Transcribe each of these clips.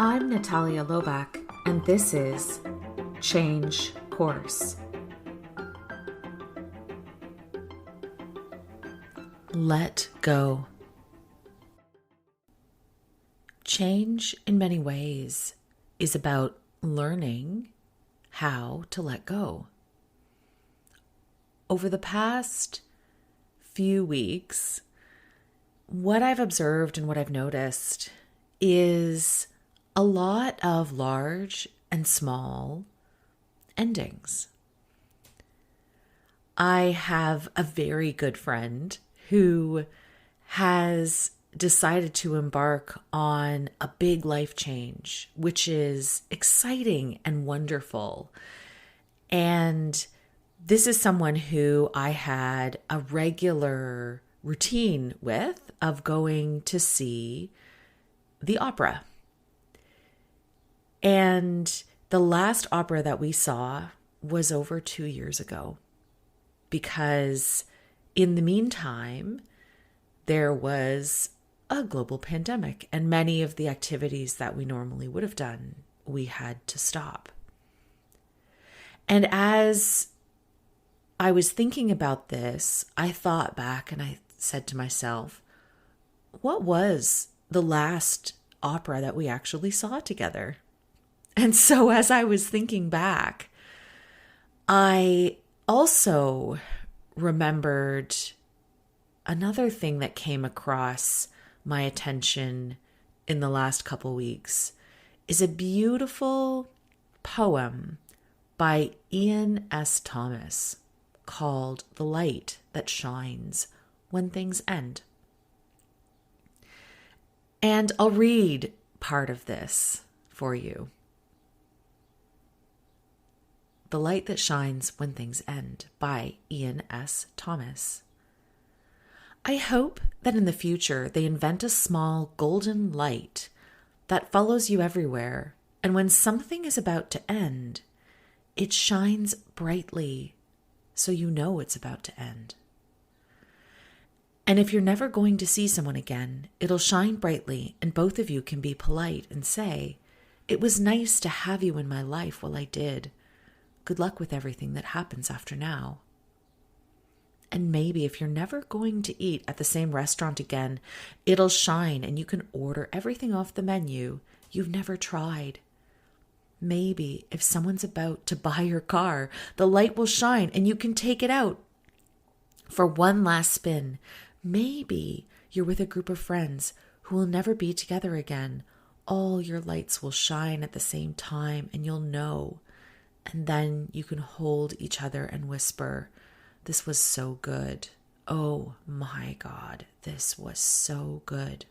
I'm Natalia Loback, and this is Change Course. Let go. Change, in many ways, is about learning how to let go. Over the past few weeks, what I've observed and what I've noticed is a lot of large and small endings. I have a very good friend who has decided to embark on a big life change, which is exciting and wonderful. And this is someone who I had a regular routine with of going to see the opera. And the last opera that we saw was over 2 years ago, because in the meantime, there was a global pandemic, and many of the activities that we normally would have done, we had to stop. And as I was thinking about this, I thought back and I said to myself, what was the last opera that we actually saw together? And so as I was thinking back, I also remembered another thing that came across my attention in the last couple weeks is a beautiful poem by Ian S. Thomas called "The Light That Shines When Things End." And I'll read part of this for you. "The Light That Shines When Things End" by Ian S. Thomas. I hope that in the future they invent a small golden light that follows you everywhere, and when something is about to end, it shines brightly so you know it's about to end. And if you're never going to see someone again, it'll shine brightly and both of you can be polite and say, "It was nice to have you in my life while I did. Good luck with everything that happens after now." And maybe if you're never going to eat at the same restaurant again, it'll shine and you can order everything off the menu you've never tried. Maybe if someone's about to buy your car, the light will shine and you can take it out for one last spin. Maybe you're with a group of friends who will never be together again. All your lights will shine at the same time and you'll know. And then you can hold each other and whisper, "This was so good. Oh my God, this was so good."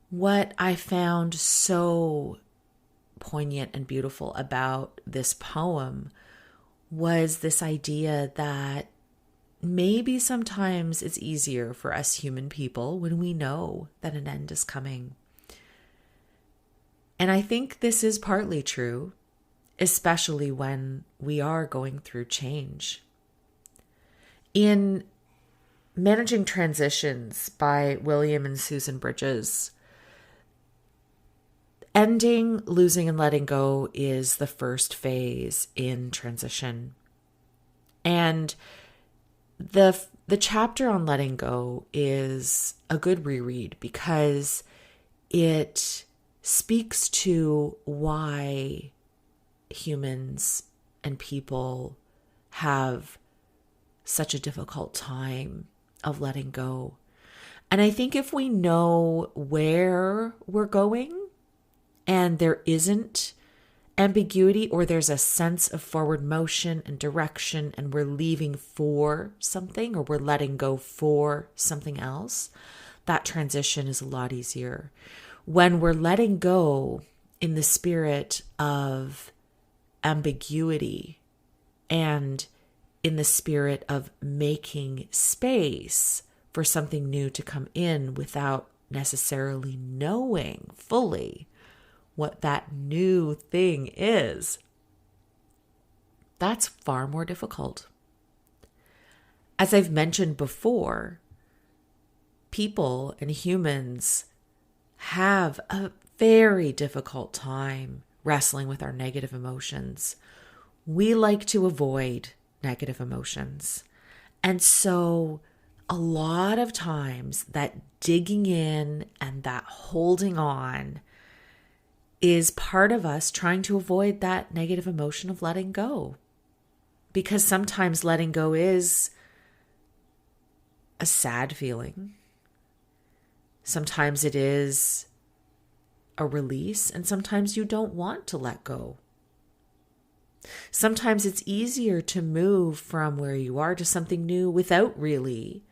What I found so poignant and beautiful about this poem was this idea that maybe sometimes it's easier for us human people when we know that an end is coming. And I think this is partly true, especially when we are going through change. In Managing Transitions by William and Susan Bridges, ending, losing, and letting go is the first phase in transition. And the chapter on letting go is a good reread because it speaks to why humans and people have such a difficult time of letting go. And I think if we know where we're going and there isn't ambiguity or there's a sense of forward motion and direction and we're leaving for something or we're letting go for something else, that transition is a lot easier. When we're letting go in the spirit of ambiguity and in the spirit of making space for something new to come in without necessarily knowing fully what that new thing is, that's far more difficult. As I've mentioned before, people and humans have a very difficult time wrestling with our negative emotions. We like to avoid negative emotions. And so a lot of times that digging in and that holding on is part of us trying to avoid that negative emotion of letting go. Because sometimes letting go is a sad feeling. Sometimes it is a release, and sometimes you don't want to let go. Sometimes it's easier to move from where you are to something new without really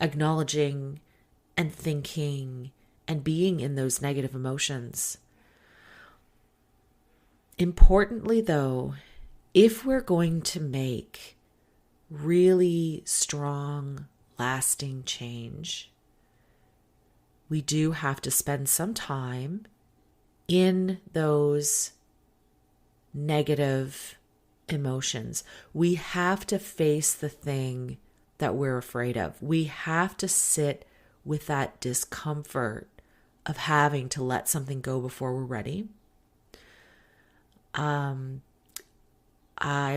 acknowledging and thinking and being in those negative emotions. Importantly, though, if we're going to make really strong, lasting change, we do have to spend some time in those negative emotions. We have to face the thing that we're afraid of. We have to sit with that discomfort of having to let something go before we're ready. I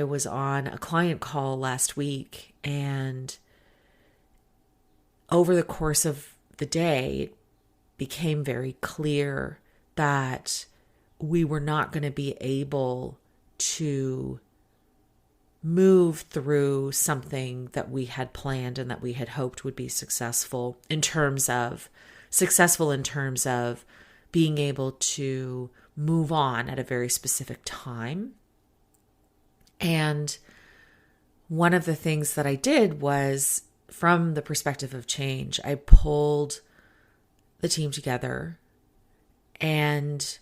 was on a client call last week, and over the course of the day, it became very clear that we were not going to be able to move through something that we had planned and that we had hoped would be successful in terms of being able to move on at a very specific time. And one of the things that I did was, from the perspective of change, I pulled the team together and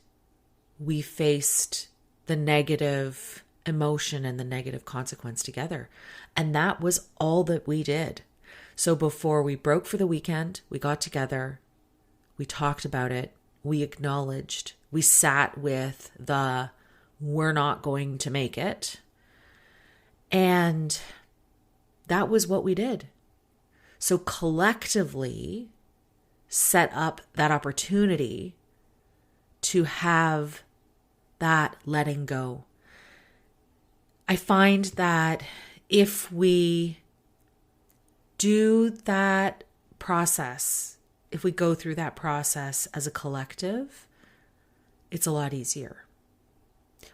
we faced the negative emotion and the negative consequence together. And that was all that we did. So before we broke for the weekend, we got together, we talked about it, we acknowledged, we sat with the we're not going to make it. And that was what we did. So collectively set up that opportunity to have that letting go. I find that if we do that process, if we go through that process as a collective, it's a lot easier.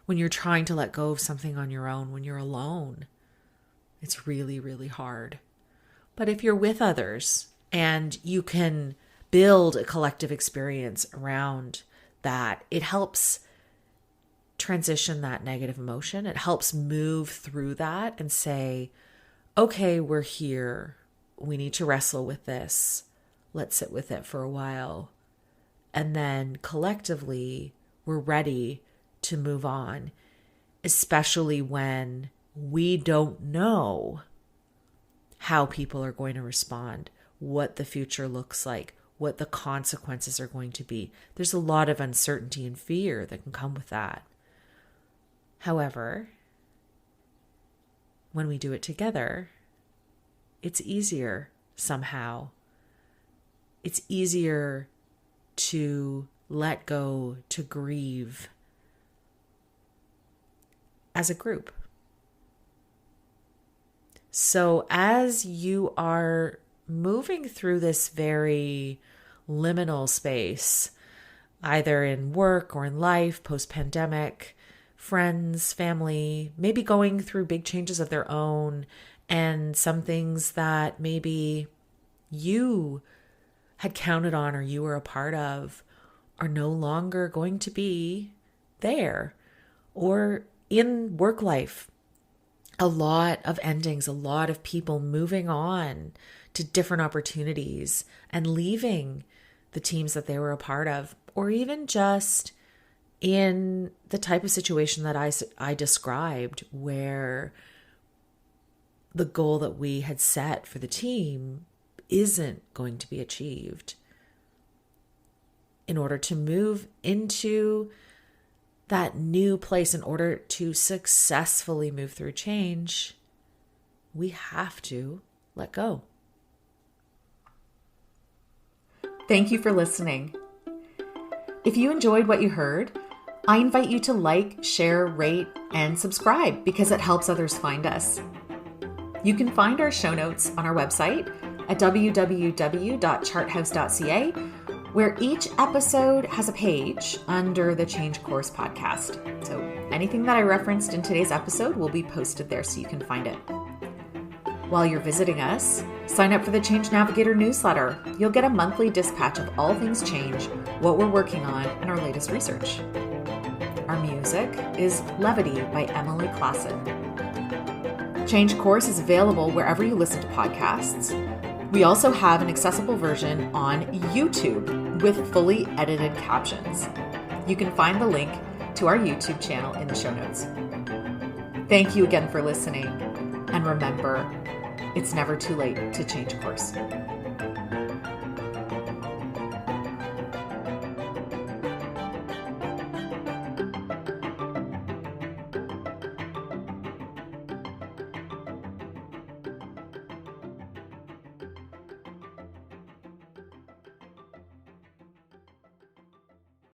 When you're trying to let go of something on your own, when you're alone, it's really, really hard. But if you're with others and you can build a collective experience around that, it helps transition that negative emotion. It helps move through that and say, okay, we're here. We need to wrestle with this. Let's sit with it for a while. And then collectively, we're ready to move on, especially when we don't know how people are going to respond, what the future looks like, what the consequences are going to be. There's a lot of uncertainty and fear that can come with that. However, when we do it together, it's easier somehow. It's easier to let go, to grieve as a group. So as you are moving through this very liminal space, either in work or in life, post-pandemic, friends, family, maybe going through big changes of their own, and some things that maybe you had counted on or you were a part of are no longer going to be there. Or in work life, a lot of endings, a lot of people moving on to different opportunities and leaving the teams that they were a part of, or even just in the type of situation that I described, where the goal that we had set for the team isn't going to be achieved. In order to move into that new place, in order to successfully move through change, we have to let go. Thank you for listening. If you enjoyed what you heard, I invite you to like, share, rate, and subscribe because it helps others find us. You can find our show notes on our website at www.charthouse.ca, where each episode has a page under the Change Course podcast. So anything that I referenced in today's episode will be posted there so you can find it. While you're visiting us, sign up for the Change Navigator newsletter. You'll get a monthly dispatch of all things change, what we're working on, and our latest research. Our music is Levity by Emily Klassen. Change Course is available wherever you listen to podcasts. We also have an accessible version on YouTube with fully edited captions. You can find the link to our YouTube channel in the show notes. Thank you again for listening, and remember, it's never too late to change course.